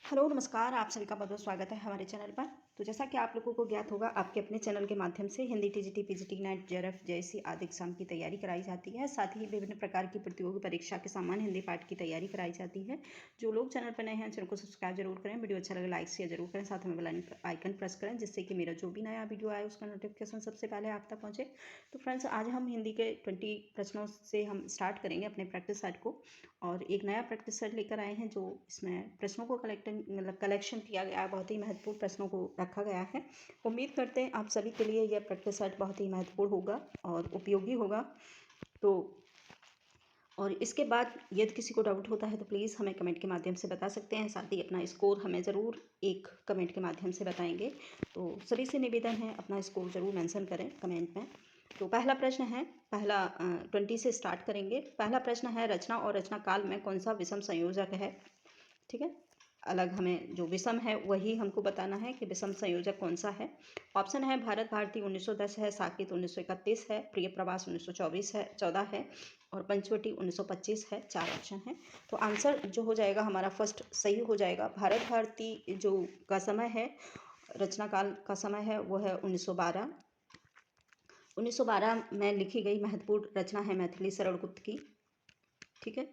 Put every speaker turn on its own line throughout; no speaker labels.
Hello नमस्कार, आप सभी का बहुत बहुत स्वागत है हमारे चैनल पर। तो जैसा कि आप लोगों को ज्ञात होगा, आपके अपने चैनल के माध्यम से Hindi, TGT, PGT, net, JRF जैसी आदि एग्जाम की तैयारी कराई जाती है। साथ ही विभिन्न प्रकार की प्रतियोगी परीक्षा के सामान्य हिंदी पाठ की तैयारी कराई जाती है। जो लोग चैनल पर नए हैं, चैनल को सब्सक्राइब जरूर करें, वीडियो अच्छा लगे लाइक शेयर जरूर करें, साथ में बेल आइकन प्रेस करें, जिससे कि मेरा जो भी नया वीडियो आए उसका नोटिफिकेशन सबसे पहले आप तक पहुँचे। तो फ्रेंड्स, आज हम हिंदी के 20 प्रश्नों से हम स्टार्ट करेंगे अपने प्रैक्टिस सेट को। और एक नया प्रैक्टिस सेट लेकर आए हैं, जो इसमें प्रश्नों को कलेक्शन किया गया है। बहुत ही महत्वपूर्ण प्रश्नों को रखा गया है। उम्मीद करते हैं आप सभी के लिए यह प्रैक्टिस सेट बहुत ही महत्वपूर्ण होगा और उपयोगी होगा। तो और इसके बाद यदि किसी को डाउट होता है तो प्लीज़ हमें कमेंट के माध्यम से बता सकते हैं। साथ ही अपना स्कोर हमें ज़रूर एक कमेंट के माध्यम से बताएंगे। तो सभी से निवेदन है, अपना स्कोर ज़रूर मेंशन करें कमेंट में। तो पहला प्रश्न है, पहला 20 से स्टार्ट करेंगे। पहला प्रश्न है, रचना और रचना काल में कौन सा विषम संयोजक है। ठीक है, अलग हमें जो विषम है वही हमको बताना है कि विषम संयोजक कौन सा है। ऑप्शन है, भारत भारती 1910 है, साकेत 1931 है, प्रिय प्रवास 1924 है 14 है, और पंचवटी 1925 है। 4 ऑप्शन है। तो आंसर जो हो जाएगा हमारा फर्स्ट सही हो जाएगा। भारत भारती जो का समय है, रचना काल का समय है, वो है 1912। 1912 में लिखी गई महत्वपूर्ण रचना है मैथिली शरण गुप्त की। ठीक है,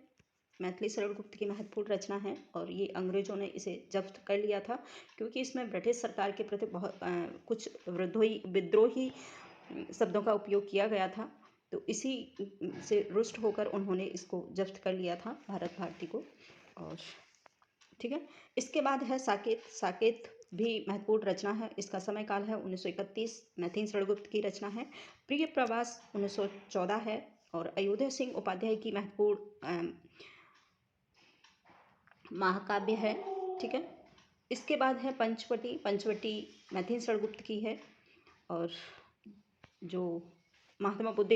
मैथिली शरण गुप्त की महत्वपूर्ण रचना है, और ये अंग्रेजों ने इसे जब्त कर लिया था, क्योंकि इसमें ब्रिटिश सरकार के प्रति बहुत कुछ विद्रोही शब्दों का उपयोग किया गया था। तो इसी से रुष्ट होकर उन्होंने इसको जब्त कर लिया था, भारत भारती को। और ठीक है, इसके बाद है साकेत। साकेत भी महत्वपूर्ण रचना है। इसका समय काल है 1931, मैथिली शरण गुप्त की रचना है। प्रिय प्रवास 1914 है, और अयोध्या सिंह उपाध्याय की महत्वपूर्ण महाकाव्य है। ठीक है, इसके बाद है पंचवटी। पंचवटी मैथिली शरण गुप्त की है, और जो महात्मा बुद्ध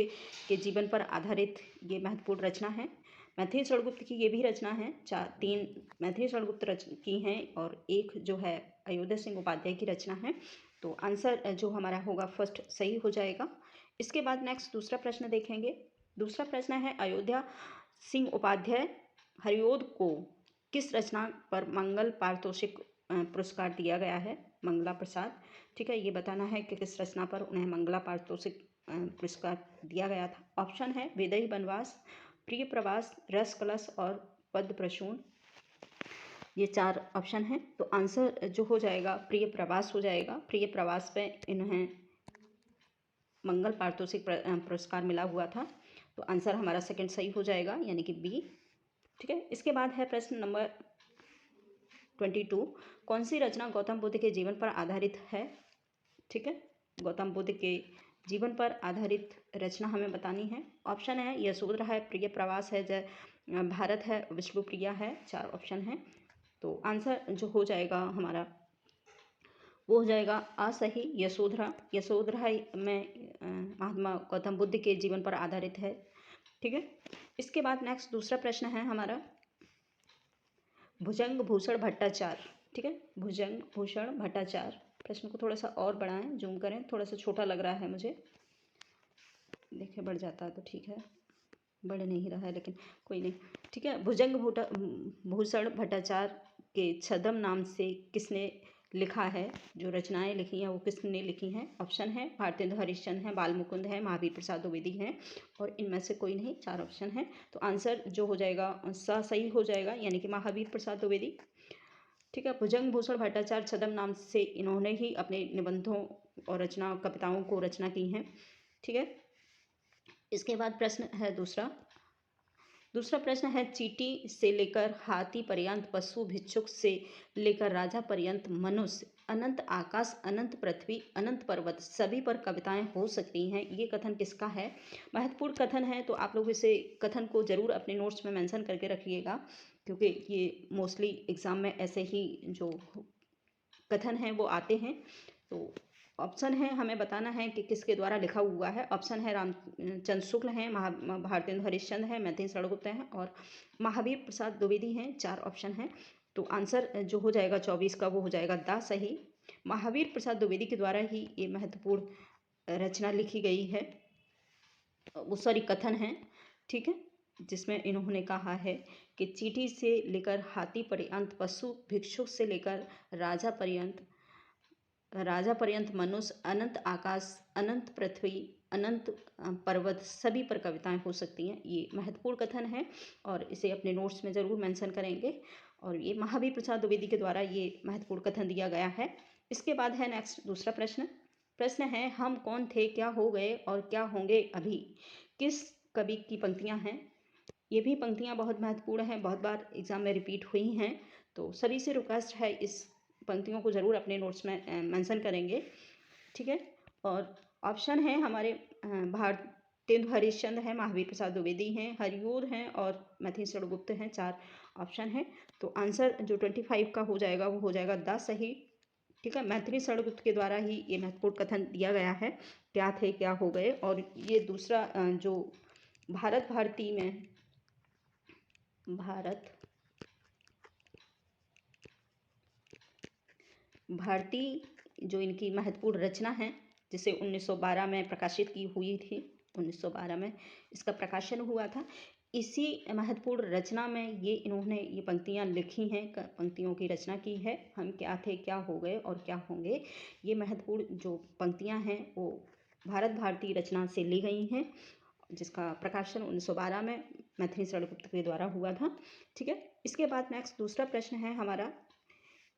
के जीवन पर आधारित ये महत्वपूर्ण रचना है। मैथिली शरण गुप्त की ये भी रचना है। 3 मैथिली शरण गुप्त की हैं, और एक जो है अयोध्या सिंह उपाध्याय की रचना है। तो आंसर जो हमारा होगा फर्स्ट सही हो जाएगा। इसके बाद नेक्स्ट दूसरा प्रश्न देखेंगे। दूसरा प्रश्न है, अयोध्या सिंह उपाध्याय हरिओद को किस रचना पर मंगल पारितोषिक पुरस्कार दिया गया है। मंगला प्रसाद। ठीक है, ये बताना है कि किस रचना पर उन्हें मंगला पारितोषिक पुरस्कार दिया गया था। ऑप्शन है, वैदेही वनवास, प्रिय प्रवास, रस कलश और पद्म प्रसून। ये 4 ऑप्शन हैं। तो आंसर जो हो जाएगा प्रिय प्रवास हो जाएगा। प्रिय प्रवास पे इन्हें मंगल पारितोषिक पुरस्कार मिला हुआ था। तो आंसर हमारा सेकंड सही हो जाएगा, यानी कि बी। ठीक है, इसके बाद है प्रश्न नंबर 22। कौन सी रचना गौतम बुद्ध के जीवन पर आधारित है। ठीक है, गौतम बुद्ध के जीवन पर आधारित रचना हमें बतानी है। ऑप्शन है, यशोधरा है, प्रिय प्रवास है, जय भारत है, विष्णुप्रिया है। 4 ऑप्शन है। तो आंसर जो हो जाएगा हमारा वो हो जाएगा असही, यशोधरा। यशोधरा में महात्मा गौतम बुद्ध के जीवन पर आधारित है। ठीक है, इसके बाद नेक्स्ट दूसरा प्रश्न है हमारा, भुजंग भूषण भट्टाचार्य। ठीक है, भुजंग भूषण भट्टाचार्य। प्रश्न को थोड़ा सा और बढ़ाएं, जूम करें, थोड़ा सा छोटा लग रहा है मुझे। देखिए बढ़ जाता है तो ठीक है, बढ़ नहीं रहा है लेकिन कोई नहीं। ठीक है, भुजंग भूषण भट्टाचार्य के छद्म नाम से किसने लिखा है, जो रचनाएं लिखी हैं वो किसने लिखी हैं। ऑप्शन है, भारतेंदु हरिश्चंद्र है, बाल मुकुंद है, महावीर प्रसाद द्विवेदी हैं, और इनमें से कोई नहीं। 4 ऑप्शन है। तो आंसर जो हो जाएगा सही हो जाएगा, यानी कि महावीर प्रसाद द्विवेदी। ठीक है, भुजंग भूषण भट्टाचार्य छद्म नाम से इन्होंने ही अपने निबंधों और कविताओं को रचना की हैं। ठीक है, इसके बाद प्रश्न है दूसरा प्रश्न है, चींटी से लेकर हाथी पर्यंत, पशु भिक्षुक से लेकर राजा पर्यंत, मनुष्य, अनंत आकाश, अनंत पृथ्वी, अनंत पर्वत, सभी पर कविताएं हो सकती हैं। ये कथन किसका है। महत्वपूर्ण कथन है, तो आप लोग इसे कथन को जरूर अपने नोट्स में मेंशन करके रखिएगा, क्योंकि ये मोस्टली एग्जाम में ऐसे ही जो कथन हैं वो आते हैं। तो ऑप्शन है, हमें बताना है कि किसके द्वारा लिखा हुआ है। ऑप्शन है, रामचंद्र शुक्ल हैं, भारतेंदु हरिश्चंद्र हैं, मैथिली शरण गुप्त हैं, और महावीर प्रसाद द्विवेदी हैं। 4 ऑप्शन हैं। तो आंसर जो हो जाएगा 24 का वो हो जाएगा द सही। महावीर प्रसाद द्विवेदी के द्वारा ही ये महत्वपूर्ण रचना लिखी गई है, वो सॉरी कथन है। ठीक है, जिसमें इन्होंने कहा है कि चींटी से लेकर हाथी पर्यंत, पशु भिक्षुक से लेकर राजा पर्यंत, मनुष्य, अनंत आकाश, अनंत पृथ्वी, अनंत पर्वत, सभी पर कविताएं हो सकती हैं। ये महत्वपूर्ण कथन है और इसे अपने नोट्स में ज़रूर मेंशन करेंगे। और ये महावीर प्रसाद द्विवेदी के द्वारा ये महत्वपूर्ण कथन दिया गया है। इसके बाद है नेक्स्ट दूसरा प्रश्न है, हम कौन थे, क्या हो गए और क्या होंगे अभी, किस कवि की पंक्तियां हैं। ये भी पंक्तियां बहुत महत्वपूर्ण हैं, बहुत बार एग्जाम में रिपीट हुई हैं, तो सभी से रिक्वेस्ट है इस पंक्तियों को ज़रूर अपने नोट्स में मेंशन करेंगे, ठीक है। और ऑप्शन है हमारे भारतेंदु हरिश्चंद्र है, महावीर प्रसाद द्विवेदी हैं, हरिऔध हैं और मैथिली शरण गुप्त हैं। 4 ऑप्शन है। तो आंसर जो 25 का हो जाएगा वो हो जाएगा द सही, ठीक है। मैथिली शरण गुप्त के द्वारा ही ये महत्वपूर्ण कथन दिया गया है, क्या थे क्या हो गए। और ये दूसरा जो भारत भारती जो इनकी महत्वपूर्ण रचना है, जिसे 1912 में प्रकाशित की हुई थी, 1912 में इसका प्रकाशन हुआ था। इसी महत्वपूर्ण रचना में इन्होंने ये पंक्तियाँ लिखी हैं, पंक्तियों की रचना की है। हम क्या थे क्या हो गए और क्या होंगे, ये महत्वपूर्ण जो पंक्तियाँ हैं वो भारत भारती रचना से ली गई हैं, जिसका प्रकाशन 1912 में मैथिली शरण गुप्त के द्वारा हुआ था, ठीक है। इसके बाद नेक्स्ट दूसरा प्रश्न है हमारा,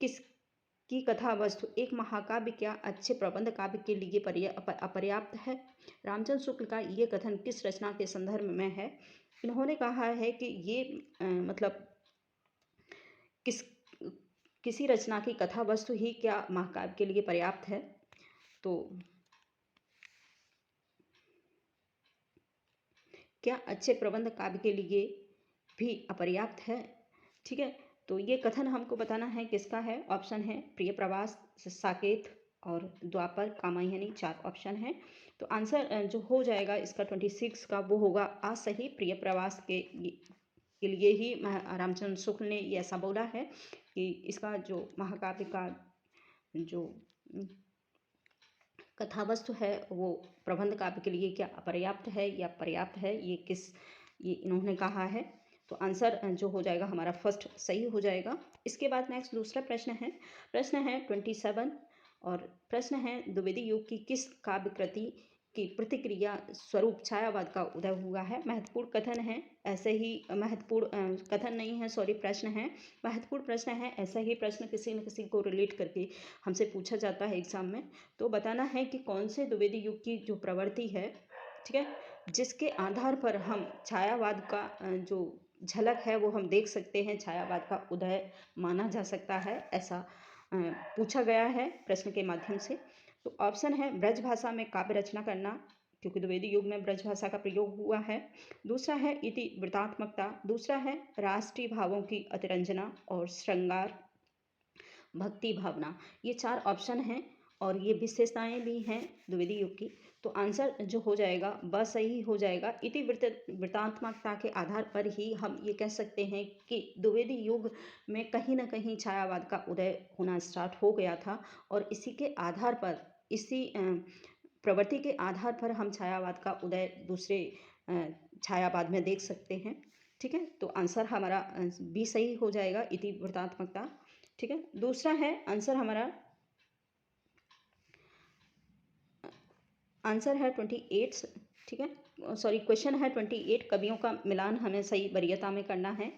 किसकी कथा वस्तु एक महाकाव्य क्या अच्छे प्रबंध काव्य के लिए अपर्याप्त है। रामचंद्र शुक्ल का ये कथन किस रचना के संदर्भ में है। इन्होंने कहा है कि ये मतलब किसी रचना की कथा वस्तु ही क्या महाकाव्य के लिए पर्याप्त है। तो क्या अच्छे प्रबंध काव्य के लिए भी अपर्याप्त है, ठीक है। तो ये कथन हमको बताना है किसका है। ऑप्शन है प्रिय प्रवास, साकेत और द्वापर, कामायनी, 4 ऑप्शन है। तो आंसर जो हो जाएगा इसका 26 का वो होगा आ सही। प्रिय प्रवास के लिए ही रामचंद्र शुक्ल ने ये ऐसा बोला है कि इसका जो महाकाव्य का जो कथावस्तु है वो प्रबंध काव्य के लिए क्या अपर्याप्त है या पर्याप्त है, ये इन्होंने कहा है। तो आंसर जो हो जाएगा हमारा फर्स्ट सही हो जाएगा। इसके बाद नेक्स्ट दूसरा प्रश्न है 27 और प्रश्न है द्विवेदी युग की किस काव्य कृति की प्रतिक्रिया स्वरूप छायावाद का उदय हुआ है। महत्वपूर्ण कथन है, ऐसे ही महत्वपूर्ण कथन नहीं है, सॉरी, प्रश्न है, महत्वपूर्ण प्रश्न है। ऐसा ही प्रश्न किसी न किसी को रिलेट करके हमसे पूछा जाता है एग्जाम में। तो बताना है कि कौन से द्विवेदी युग की जो प्रवृत्ति है, ठीक है, जिसके आधार पर हम छायावाद का जो झलक है वो हम देख सकते हैं, छायावाद का उदय माना जा सकता है, ऐसा पूछा गया है प्रश्न के माध्यम से। तो ऑप्शन है ब्रज भाषा में काव्य रचना करना, क्योंकि द्विवेदी युग में ब्रज भाषा का प्रयोग हुआ है। दूसरा है इति वृतात्मकता, दूसरा है राष्ट्रीय भावों की अतिरंजना और श्रृंगार भक्ति भावना। ये 4 ऑप्शन हैं और ये विशेषताएं भी हैं द्विवेदी युग की। तो आंसर जो हो जाएगा ब सही हो जाएगा। इति वृतात्मकता के आधार पर ही हम ये कह सकते हैं कि द्विवेदी युग में कहीं ना कहीं छायावाद का उदय होना स्टार्ट हो गया था और इसी के आधार पर, इसी प्रवृत्ति के आधार पर हम छायावाद का उदय दूसरे छायावाद में देख सकते हैं, ठीक है। तो आंसर हमारा बी सही हो जाएगा, इति वृतात्मकता, ठीक है। दूसरा है आंसर हमारा, आंसर है 28, ठीक है, सॉरी, क्वेश्चन है 28। कवियों का मिलान हमें सही वरीयता में करना है,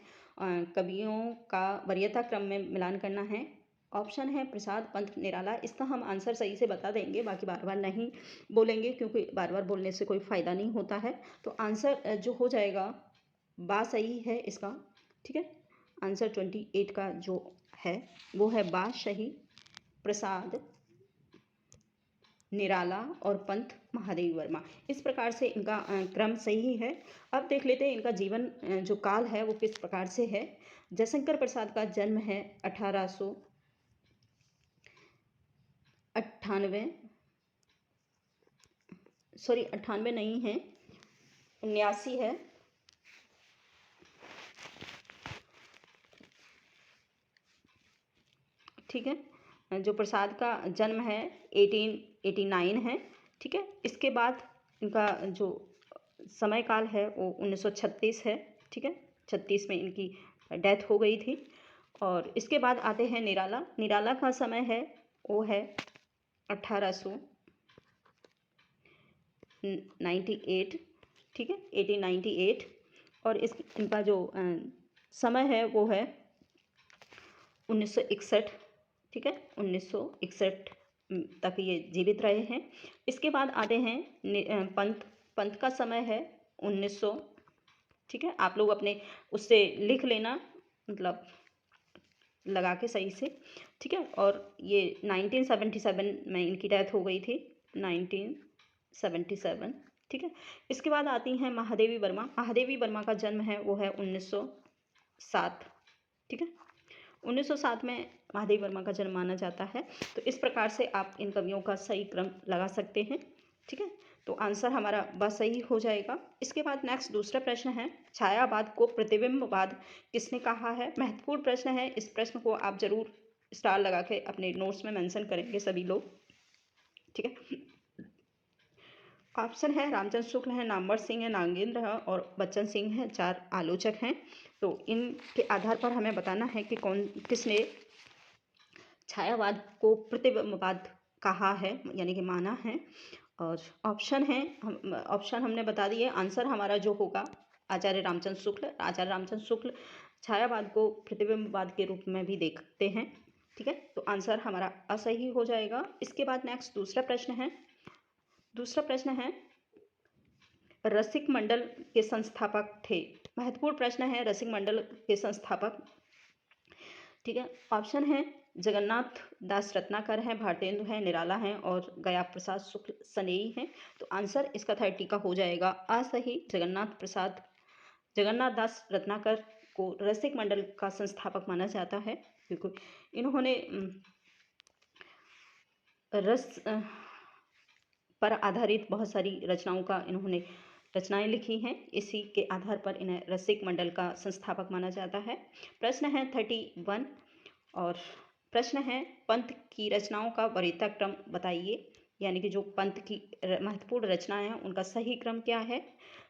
कवियों का वरीयता क्रम में मिलान करना है। ऑप्शन है प्रसाद, पंत, निराला। इसका हम आंसर सही से बता देंगे, बाकी बार बार नहीं बोलेंगे क्योंकि बार बार बोलने से कोई फ़ायदा नहीं होता है। तो आंसर जो हो जाएगा बा सही है इसका, ठीक है। आंसर 28 का जो है वो है बा सही। प्रसाद, निराला और पंत महादेव वर्मा, इस प्रकार से इनका क्रम सही है। अब देख लेते हैं इनका जीवन जो काल है वो किस प्रकार से है। जयशंकर प्रसाद का जन्म है 1898, सॉरी 98 नहीं है, 79 है, ठीक है। जो प्रसाद का जन्म है 1889 है, ठीक है। इसके बाद इनका जो समय काल है वो 1936 है, ठीक है। 36 में इनकी डेथ हो गई थी। और इसके बाद आते हैं निराला। निराला का समय है वो है 1898, ठीक है, 1898। और इनका जो समय है वो है 1961, ठीक है, 1961 तक ये जीवित रहे हैं। इसके बाद आते हैं पंत। पंत का समय है 1900, ठीक है, आप लोग अपने उससे लिख लेना, मतलब लगा के सही से, ठीक है। और ये 1977 में इनकी डेथ हो गई थी, 1977, ठीक है। इसके बाद आती हैं महादेवी वर्मा। महादेवी वर्मा का जन्म है वो है 1907, ठीक है, 1907 में महादेवी वर्मा का जन्म माना जाता है। तो इस प्रकार से आप इन कवियों का सही क्रम लगा सकते हैं, ठीक है। तो आंसर हमारा बस सही हो जाएगा। इसके बाद नेक्स्ट दूसरा प्रश्न है, छायावाद को प्रतिबिंबवाद किसने कहा है? महत्वपूर्ण प्रश्न है, इस प्रश्न को आप जरूर स्टार लगा के अपने नोट्स में मेंशन करेंगे सभी लोग, ठीक है। ऑप्शन है रामचंद्र शुक्ल है, नामवर सिंह है, नागेंद्र है और बच्चन सिंह है, 4 आलोचक हैं। तो इनके आधार पर हमें बताना है कि किसने छायावाद को प्रतिबिंबवाद कहा है, यानी कि माना है। और ऑप्शन हमने बता दिए। आंसर हमारा जो होगा आचार्य रामचंद्र शुक्ल। आचार्य रामचंद्र शुक्ल छायावाद को प्रतिबिंबवाद के रूप में भी देखते हैं, ठीक है। तो आंसर हमारा असही हो जाएगा। इसके बाद नेक्स्ट दूसरा प्रश्न है रसिक मंडल के संस्थापक थे। महत्वपूर्ण प्रश्न है, रसिक मंडल के संस्थापक, ठीक है। ऑप्शन है जगन्नाथ दास रत्नाकर है, भारतेंदु है, निराला है और गया प्रसाद शुक्ल सनेई है। तो आंसर इसका 30 का हो जाएगा असही। जगन्नाथ दास रत्नाकर को रसिक मंडल का संस्थापक माना जाता है, क्योंकि इन्होंने रस पर आधारित बहुत सारी रचनाएं लिखी हैं। इसी के आधार पर इन्हें रसिक मंडल का संस्थापक माना जाता है। प्रश्न है 31 और प्रश्न है पंत की रचनाओं का वरीयता क्रम बताइए, यानी कि जो पंत की महत्वपूर्ण रचनाएं हैं उनका सही क्रम क्या है।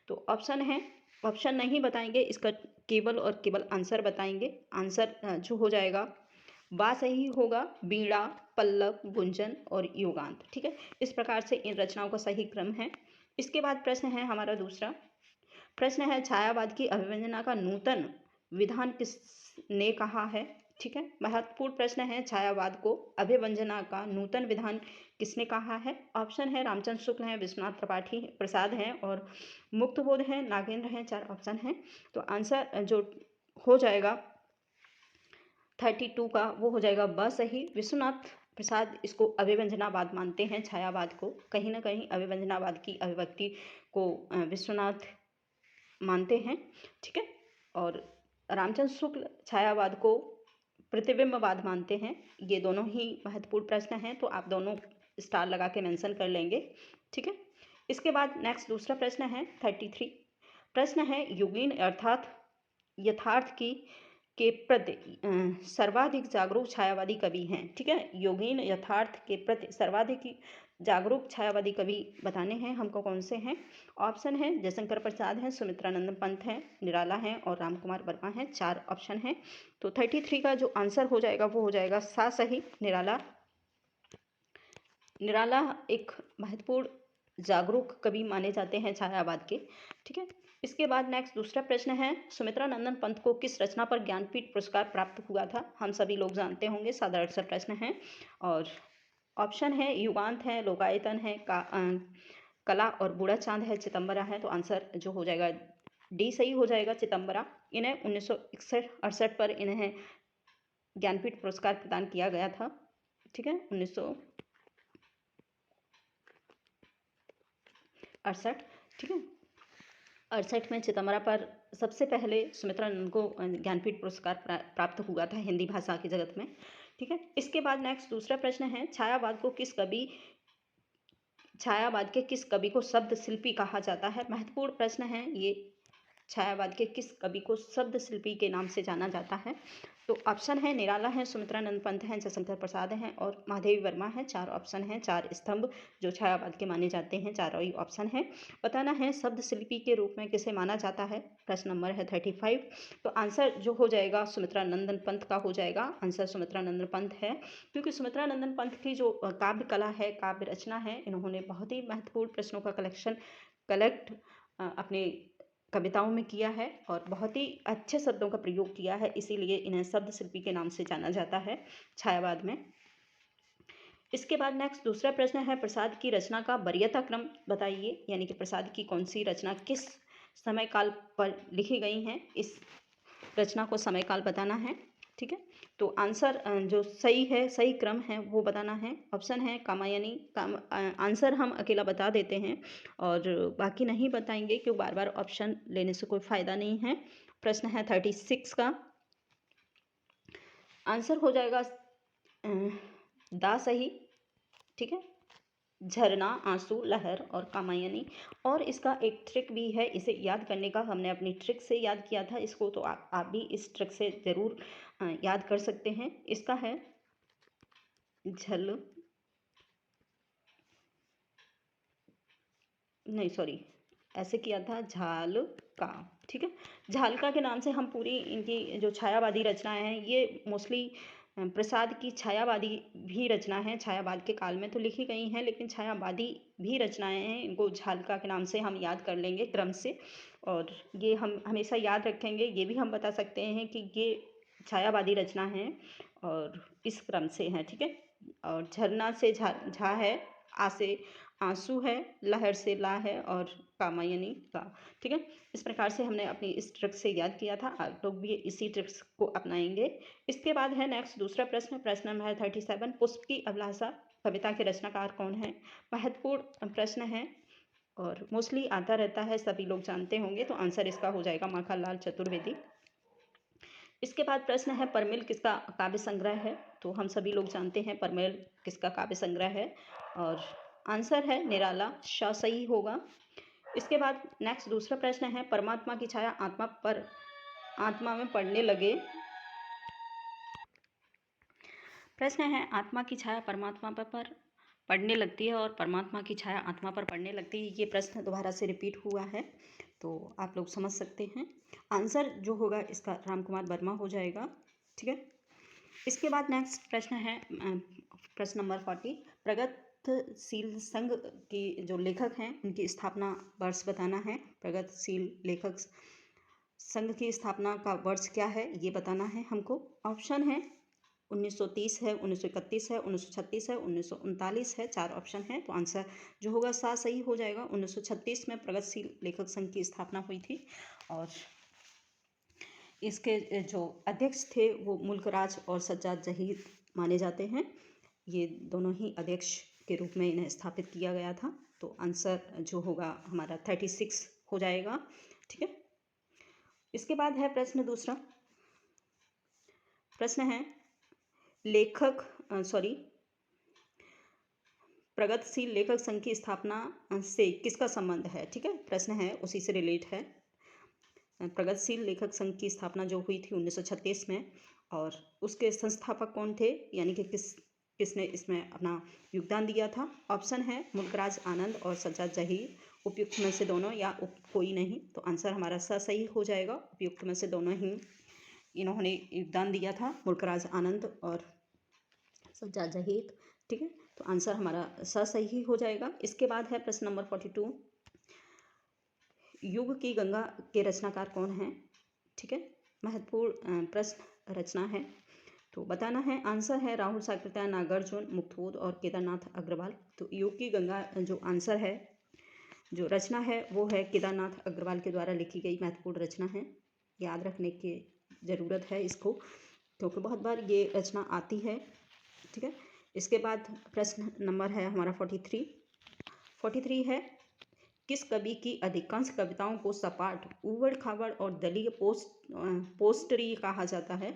तो ऑप्शन नहीं बताएंगे, इसका केवल और केवल आंसर बताएंगे। आंसर जो हो जाएगा बा सही होगा, बीड़ा, पल्लव, गुंजन और युगांत, ठीक है। इस प्रकार से इन रचनाओं का सही क्रम है। इसके बाद प्रश्न है हमारा दूसरा प्रश्न है छायावाद की अभिव्यंजना का नूतन विधान किसने कहा है, ठीक है। महत्वपूर्ण प्रश्न है, छायावाद को अभिव्यंजना का नूतन विधान किसने कहा है। ऑप्शन है रामचंद्र शुक्ल हैं, विश्वनाथ त्रिपाठी प्रसाद हैं और मुक्तबोध हैं, नागेंद्र हैं, 4 ऑप्शन हैं। तो आंसर जो हो जाएगा 32 का वो हो जाएगा ब सही। विश्वनाथ प्रसाद इसको अभिव्यंजनावाद मानते हैं, छायावाद को। कहीं ना कहीं अभिव्यंजनावाद की अभिव्यक्ति को विश्वनाथ मानते हैं, ठीक है। और रामचंद्र शुक्ल छायावाद को प्रतिबिंबवाद मानते हैं। ये दोनों ही महत्वपूर्ण प्रश्न हैं, तो आप दोनों स्टार लगा के मेंशन कर लेंगे, ठीक है। इसके बाद नेक्स्ट दूसरा प्रश्न है 33। प्रश्न है योगीन अर्थात यथार्थ की के प्रति सर्वाधिक जागरूक छायावादी कवि हैं, ठीक है। योगीन यथार्थ के प्रति सर्वाधिक जागरूक छायावादी कवि बताने हैं हमको कौन से हैं। ऑप्शन है जयशंकर प्रसाद हैं, सुमित्रानंद पंत हैं, निराला हैं और राम कुमार वर्मा हैं, 4 ऑप्शन हैं। तो 33 का जो आंसर हो जाएगा वो हो जाएगा सा सही, निराला एक महत्वपूर्ण जागरूक कवि माने जाते हैं छायावाद के, ठीक है। इसके बाद नेक्स्ट दूसरा प्रश्न है सुमित्रानंदन पंत को किस रचना पर ज्ञानपीठ पुरस्कार प्राप्त हुआ था। हम सभी लोग जानते होंगे, साधारण सा प्रश्न है। और ऑप्शन है युगांत है, लोकायतन है, कला और बूढ़ा चांद है, चितंबरा है। तो आंसर जो हो जाएगा डी सही हो जाएगा, चितंबरा। इन्हें 1961-68 पर इन्हें ज्ञानपीठ पुरस्कार प्रदान किया गया था, ठीक है, 1968, ठीक है। 68 में चितंबरा पर सबसे पहले सुमित्रानंद को ज्ञानपीठ पुरस्कार प्राप्त हुआ था हिंदी भाषा की जगत में, ठीक है। इसके बाद नेक्स्ट दूसरा प्रश्न है छायावाद के किस कवि को शब्द शिल्पी कहा जाता है। महत्वपूर्ण प्रश्न है ये, छायावाद के किस कवि को शब्द शिल्पी के नाम से जाना जाता है। तो ऑप्शन है निराला है, सुमित्रानंद पंत हैं, जयशंकर प्रसाद हैं और महादेवी वर्मा हैं। 4 ऑप्शन हैं, 4 स्तंभ जो छायावाद के माने जाते हैं, चारों ही ऑप्शन हैं। बताना है शब्द शिल्पी के रूप में किसे माना जाता है। प्रश्न नंबर है 35। तो आंसर जो हो जाएगा सुमित्रानंदन पंत का हो जाएगा। आंसर सुमित्रानंदन पंत है, क्योंकि सुमित्रानंदन पंत की जो काव्य कला है, काव्य रचना है, इन्होंने बहुत ही महत्वपूर्ण प्रश्नों का कलेक्ट अपने कविताओं में किया है और बहुत ही अच्छे शब्दों का प्रयोग किया है, इसीलिए इन्हें शब्द शिल्पी के नाम से जाना जाता है छायावाद में। इसके बाद नेक्स्ट दूसरा प्रश्न है प्रसाद की रचना का वरीयता क्रम बताइए, यानी कि प्रसाद की कौन सी रचना किस समय काल पर लिखी गई हैं, इस रचना को समय काल बताना है। ठीक है, तो आंसर जो सही है, सही क्रम है वो बताना है। ऑप्शन है कामायनी। आंसर हम अकेला बता देते हैं और बाकी नहीं बताएंगे, क्यों बार बार ऑप्शन लेने से कोई फ़ायदा नहीं है। प्रश्न है 36 का। आंसर हो जाएगा दा सही। ठीक है, झरना, आंसू, लहर और कामायनी। और इसका एक ट्रिक भी है, इसे याद करने का हमने अपनी ट्रिक से याद किया था इसको, तो आप भी इस ट्रिक से ज़रूर याद कर सकते हैं। इसका है ऐसे किया था झालका। ठीक है, झालका के नाम से हम पूरी इनकी जो छायावादी रचनाएं हैं, ये मोस्टली प्रसाद की छायावादी भी रचना है। छायावाद के काल में तो लिखी गई हैं, लेकिन छायावादी भी रचनाएं हैं, इनको झालका के नाम से हम याद कर लेंगे क्रम से, और ये हम हमेशा याद रखेंगे। ये भी हम बता सकते हैं कि ये छायावादी रचना है और इस क्रम से है। ठीक है, और झरना से झा है, आ से आंसू है, लहर से ला है और कामायनी का। ठीक है, इस प्रकार से हमने अपनी इस ट्रिक से याद किया था, आप लोग भी इसी ट्रिक्स को अपनाएंगे। इसके बाद है नेक्स्ट दूसरा प्रश्न, प्रश्न नंबर 37। पुष्प की अभिलाषा कविता के रचनाकार कौन है। महत्वपूर्ण प्रश्न है और मोस्टली आता रहता है, सभी लोग जानते होंगे, तो आंसर इसका हो जाएगा माखनलाल चतुर्वेदी। इसके बाद प्रश्न है परमेल किसका काव्य संग्रह है। तो हम सभी लोग जानते हैं परमेल किसका काव्य संग्रह है, और आंसर है निराला, श सही होगा। इसके बाद नेक्स्ट दूसरा प्रश्न है परमात्मा की छाया आत्मा में पड़ने लगे। प्रश्न है आत्मा की छाया परमात्मा पर पड़ने लगती है और परमात्मा की छाया आत्मा पर पड़ने लगती है। ये प्रश्न दोबारा से रिपीट हुआ है, तो आप लोग समझ सकते हैं। आंसर जो होगा इसका राम कुमार वर्मा हो जाएगा। ठीक है, इसके बाद नेक्स्ट प्रश्न है प्रश्न नंबर 40। प्रगतिशील संघ की जो लेखक हैं उनकी स्थापना वर्ष बताना है। प्रगतिशील लेखक संघ की स्थापना का वर्ष क्या है ये बताना है हमको। ऑप्शन है 1930 है, 1931 है, 1936 है, 1939 है। 4 ऑप्शन है, तो आंसर जो होगा सा सही हो जाएगा। 1936 में प्रगतिशील लेखक संघ की स्थापना हुई थी और इसके जो अध्यक्ष थे वो मुल्कराज और सज्जाद जहीर माने जाते हैं। ये दोनों ही अध्यक्ष के रूप में इन्हें स्थापित किया गया था, तो आंसर जो होगा हमारा 36 हो जाएगा। ठीक है, इसके बाद है प्रश्न दूसरा। प्रश्न है प्रगतिशील लेखक संघ की स्थापना से किसका संबंध है। ठीक है, प्रश्न है उसी से रिलेट है। प्रगतिशील लेखक संघ की स्थापना जो हुई थी 1936 में, और उसके संस्थापक कौन थे, यानी कि किसने इसमें अपना योगदान दिया था। ऑप्शन है मुल्कराज आनंद और सज्जाद जहीर। उपयुक्त में से दोनों या कोई नहीं, तो आंसर हमारा सही हो जाएगा। उपयुक्त में से दोनों ही इन्होंने योगदान दिया था, मुल्कराज आनंद और सज्जाद जहीर। ठीक है, तो आंसर हमारा सही हो जाएगा। इसके बाद है प्रश्न नंबर 42। युग की गंगा के रचनाकार कौन हैं। ठीक है, महत्वपूर्ण प्रश्न रचना है, तो बताना है। आंसर है राहुल साकृत्या, नागार्जुन, मुक्तोद और केदारनाथ अग्रवाल। तो युग की गंगा जो आंसर है, जो रचना है वो है केदारनाथ अग्रवाल के द्वारा लिखी गई महत्वपूर्ण रचना है। याद रखने की ज़रूरत है इसको, क्योंकि बहुत बार ये रचना आती है। ठीक है, इसके बाद प्रश्न नंबर है हमारा 43 है किस कवि की अधिकांश कविताओं को सपाट, ऊबड़ खाबड़ और दलीय पोस्टरी कहा जाता है।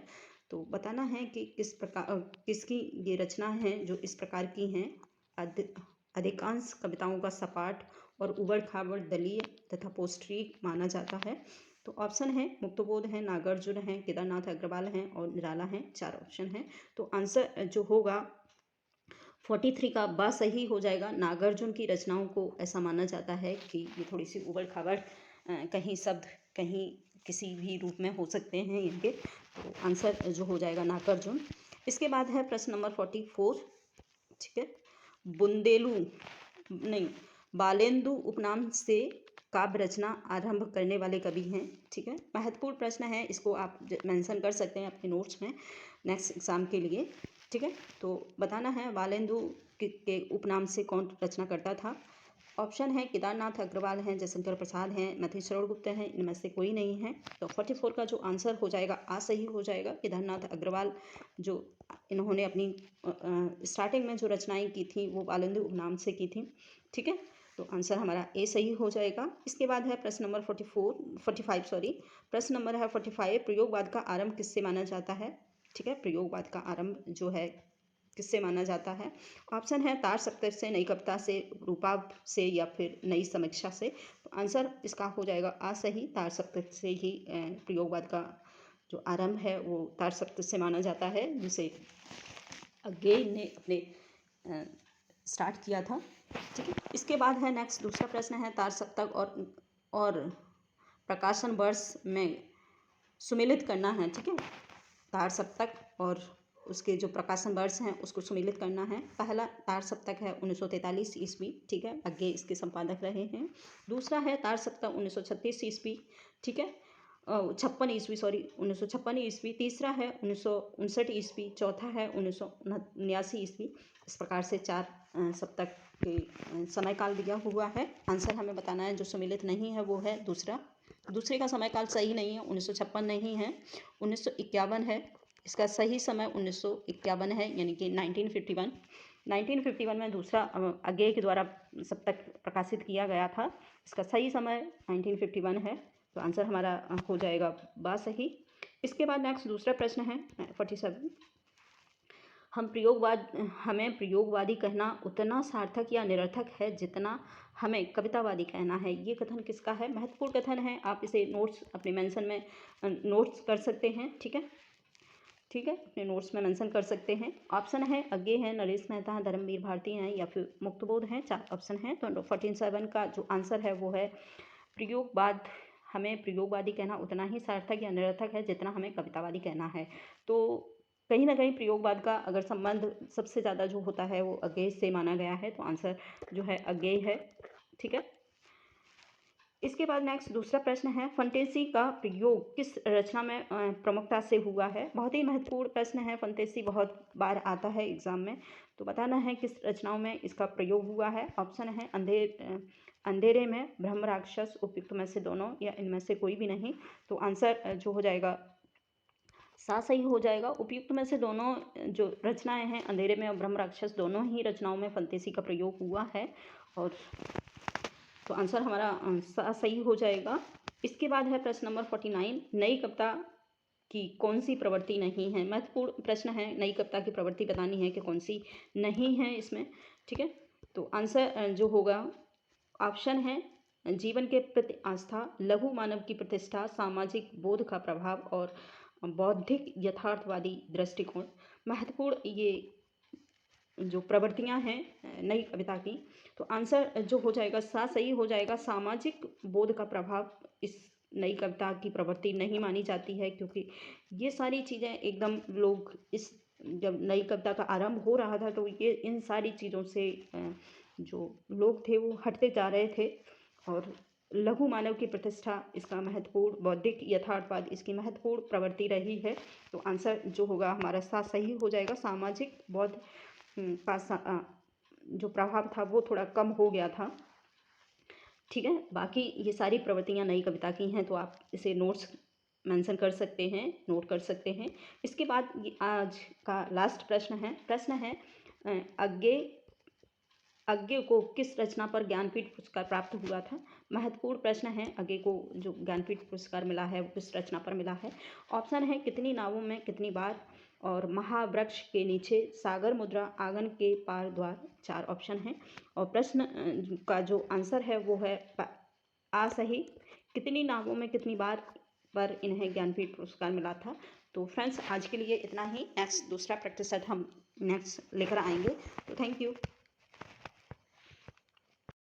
तो बताना है कि किसकी ये रचना है जो इस प्रकार की हैं। अधिकांश कविताओं का सपाट और ऊबड़ खाबड़, दलीय तथा पोस्टरी माना जाता है। तो ऑप्शन है मुक्तबोध है, नागार्जुन है, केदारनाथ अग्रवाल हैं और निराला हैं। 4 ऑप्शन हैं। तो आंसर जो होगा 43 का बा सही हो जाएगा। नागार्जुन की रचनाओं को ऐसा माना जाता है कि ये थोड़ी सी उबड़-खाबड़ कहीं शब्द कहीं किसी भी रूप में हो सकते हैं इनके। तो आंसर जो हो जाएगा नागार्जुन। इसके बाद है प्रश्न नंबर 44, ठीक है। बुंदेलु नहीं, बालेंदु उपनाम से काव्य रचना आरंभ करने वाले कवि हैं, ठीक है। महत्वपूर्ण प्रश्न है, इसको आप मेंशन कर सकते हैं अपने नोट्स में नेक्स्ट एग्जाम के लिए, ठीक है। तो बताना है बालेंदु के उपनाम से कौन रचना करता था। ऑप्शन है केदारनाथ अग्रवाल हैं, जयशंकर प्रसाद हैं, मैथिली शरण गुप्त हैं, इनमें से कोई नहीं है। तो 44 का जो आंसर हो जाएगा आ सही हो जाएगा। केदारनाथ अग्रवाल जो इन्होंने अपनी स्टार्टिंग में जो रचनाएं की थी वो बालेंदु उपनाम से की थी, ठीक है। तो आंसर हमारा ए सही हो जाएगा। इसके बाद है प्रश्न नंबर 45 सॉरी। प्रश्न नंबर है 45, प्रयोगवाद का आरंभ किससे माना जाता है, ठीक है। प्रयोगवाद का आरंभ जो है किससे माना जाता है। ऑप्शन है तार सप्तक से, नई कविता से, रूपाभ से या फिर नई समीक्षा से। तो आंसर इसका हो जाएगा आ सही। तार सप्तक से ही प्रयोगवाद का जो आरंभ है वो तार सप्तक से माना जाता है, जिसे अगेन ने अपने स्टार्ट किया था, ठीक है। इसके बाद है नेक्स्ट दूसरा प्रश्न है तार सप्तक और प्रकाशन वर्ष में सुमेलित करना है, ठीक है। तार सप्तक और उसके जो प्रकाशन वर्ष हैं उसको सुमेलित करना है। पहला तार सप्तक है 1943 ईस्वी, ठीक है, आगे इसके संपादक रहे हैं। दूसरा है तार सप्तक 1936 ईस्वी, ठीक है, 56 ईस्वी सॉरी 1956 ईस्वी। तीसरा है 1959 ईस्वी। चौथा है 1979 ईस्वी। इस प्रकार से 4 सप्तक के समय काल दिया हुआ है। आंसर हमें बताना है। जो सम्मिलित नहीं है वो है दूसरे का समय काल सही नहीं है, 1956 नहीं है, 1951 है। इसका सही समय 1951 है, यानी कि 1951 में दूसरा अगेय के द्वारा सप्तक प्रकाशित किया गया था। इसका सही समय 1951 है। तो आंसर हमारा हो जाएगा बा सही। इसके बाद नेक्स्ट दूसरा प्रश्न है 47, हमें प्रयोगवादी कहना उतना सार्थक या निरर्थक है जितना हमें कवितावादी कहना है। ये कथन किसका है। महत्वपूर्ण कथन है, आप इसे नोट्स अपने मेंशन में नोट्स कर सकते हैं, ठीक है, अपने नोट्स में मेंशन कर सकते हैं। ऑप्शन है अज्ञे हैं, नरेश मेहता हैं, धर्मवीर भारती हैं या फिर मुक्तबोध हैं। 4 ऑप्शन हैं। तो 47 का जो आंसर है वो है प्रयोगवाद हमें प्रयोगवादी कहना उतना ही सार्थक या निरर्थक है जितना हमें कवितावादी कहना है। तो कहीं ना कहीं प्रयोगवाद का अगर संबंध सबसे ज़्यादा जो होता है वो अज्ञेय से माना गया है। तो आंसर जो है अज्ञेय है, ठीक है। इसके बाद नेक्स्ट दूसरा प्रश्न है फंटेसी का प्रयोग किस रचना में प्रमुखता से हुआ है। बहुत ही महत्वपूर्ण प्रश्न है। फंटेसी बहुत बार आता है एग्जाम में, तो बताना है किस रचनाओं में इसका प्रयोग हुआ है। ऑप्शन है अंधेरे में, ब्रह्म राक्षस, उपयुक्त में से दोनों या इनमें से कोई भी नहीं। तो आंसर जो हो जाएगा सा सही हो जाएगा। उपयुक्त में से दोनों जो रचनाएं हैं अंधेरे में और ब्रह्म राक्षस, दोनों ही रचनाओं में फंटेसी का प्रयोग हुआ है। और तो आंसर हमारा सही हो जाएगा। इसके बाद है प्रश्न नंबर 49, नई कविता की कौन सी प्रवृत्ति नहीं है। महत्वपूर्ण प्रश्न है, नई कविता की प्रवृत्ति बतानी है कि कौन सी नहीं है इसमें, ठीक है। तो आंसर जो होगा ऑप्शन है जीवन के प्रति आस्था, लघु मानव की प्रतिष्ठा, सामाजिक बोध का प्रभाव और बौद्धिक यथार्थवादी दृष्टिकोण। महत्वपूर्ण ये जो प्रवृत्तियां हैं नई कविता की। तो आंसर जो हो जाएगा सा सही हो जाएगा। सामाजिक बोध का प्रभाव इस नई कविता की प्रवृत्ति नहीं मानी जाती है, क्योंकि ये सारी चीज़ें एकदम लोग इस जब नई कविता का आरंभ हो रहा था तो ये इन सारी चीज़ों से जो लोग थे वो हटते जा रहे थे। और लघु मानव की प्रतिष्ठा इसका महत्वपूर्ण, बौद्धिक यथार्थवाद इसकी महत्वपूर्ण प्रवृत्ति रही है। तो आंसर जो होगा हमारा सा सही हो जाएगा। सामाजिक बौद्ध का जो प्रभाव था वो थोड़ा कम हो गया था, ठीक है। बाकी ये सारी प्रवृत्तियां नई कविता की हैं, तो आप इसे नोट्स मेंशन कर सकते हैं, नोट कर सकते हैं। इसके बाद आज का लास्ट प्रश्न है अज्ञे को किस रचना पर ज्ञानपीठ पुरस्कार प्राप्त हुआ था। महत्वपूर्ण प्रश्न है। अज्ञे को जो ज्ञानपीठ पुरस्कार मिला है वो किस रचना पर मिला है। ऑप्शन है कितनी नावों में कितनी बार, और महावृक्ष के नीचे, सागर मुद्रा, आंगन के पार द्वार। 4 ऑप्शन हैं। और प्रश्न का जो आंसर है वो है आ सही। कितनी नामों में कितनी बार पर इन्हें ज्ञानपीठ पुरस्कार मिला था। तो फ्रेंड्स आज के लिए इतना ही। नेक्स्ट दूसरा प्रैक्टिस सेट हम नेक्स्ट लेकर आएंगे। तो थैंक यू।